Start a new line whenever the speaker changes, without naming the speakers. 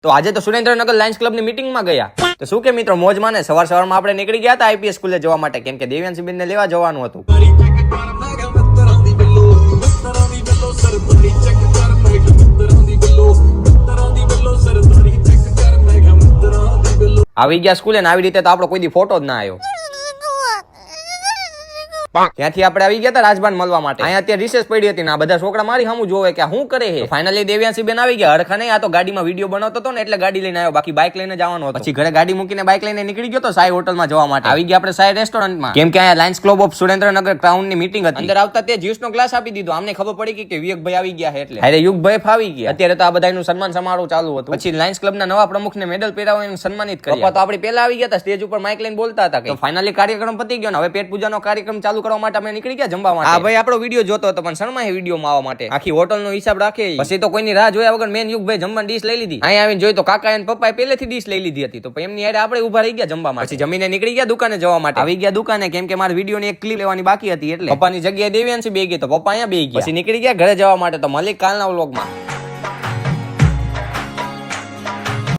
તો આજે તો સુરેન્દ્રનગર લાયન્સ ક્લબની મીટિંગમાં ગયા. તો શું કે મિત્રો મોજમાં ને સવારમાં આપણે નીકળી ગયા હતા આઈપીએસ સ્કૂલે જવા માટે, કેમ કે દેવ્યાંશીબેનને લેવા જવાનું હતું. આવી ગયા સ્કૂલે ને આવી રીતે તો આપણો કોઈ દી ફોટો જ ના આવ્યો. ત્યાંથી આપણે આવી ગયા હતા રાજબાન મળવા માટે. અહીંયા અત્યારે રિસેસ પડી હતી ને આ બધા છોકરા મારી સામું જોવે કે શું કરે છે. ફાઇનલી દેવ્યાંશીબેન આવી ગયા. હરખા નહીં, આ તો ગાડીમાં વિડીયો બનાવતો હતો ને એટલે ગાડી લઈને આવ્યો, બાકી બાઇક લઈને જવાનો હતો. પછી ઘરે ગાડી મૂકીને બાઇક લઈને નીકળી ગયો તો સાઈ હોટલમાં જવા માટે. આવી ગયા આપણે સાઈ રેસ્ટોરન્ટમાં, કેમ કે અહીંયા લાયન્સ ક્લબ ઓફ સુરેન્દ્રનગર ક્રાઉનની મીટિંગ હતી. અંદર આવતા તે જ્યુસનો ગ્લાસ આપી દીધો. અમને ખબર પડી કે યુગભાઈ આવી ગયા છે એટલે. અરે યુગભાઈ ફાવી ગયા. અત્યારે તો આ બધાનું સન્માન સમારોહ ચાલુ હતું. પછી લાયન્સ ક્લબના નવા પ્રમુખને મેડલ પહેરાવીને સન્માનિત કર્યા. પપ્પા તો આપણે પહેલા આવી ગયા હતા, સ્ટેજ ઉપર માઇક લઈને બોલતા હતા. તો ફાઇનલી કાર્યક્રમ પતી ગયો ને હવે પેટ પૂજાનો કાર્યક્રમ ચાલુ કરવા માટે અમે નીકળી જમવા માટે. આ ભાઈ આપણો વિડીયો જોતો હતો પણ શર્માએ વિડીયોમાં આવવા માટે આખી હોટલનો હિસાબ રાખે. પછી તો કોઈની રાહ જોયા વગર મેન યુગભાઈ જમવાની ડીશ લઈ લીધી. અહીંયા આવીને જોઈ તો કાકા અને પપ્પાએ પહેલેથી ડીશ લઈ લીધી હતી. તો એમની હારે આપણે ઉભા રહી ગયા જમવા માટે. પછી જમીને નીકળી ગયા દુકાને જવા માટે. આવી ગયા દુકાને, કેમ કે મારા વિડીયોની એક ક્લિપ લેવાની બાકી હતી એટલે. પપ્પાની જગ્યાએ દેવ્યાંશી બે ગઈ તો પપ્પા અહીંયા બે ગયા. પછી નીકળી ગયા ઘરે જવા માટે. તો મલિક કાલના વ્લોગમાં.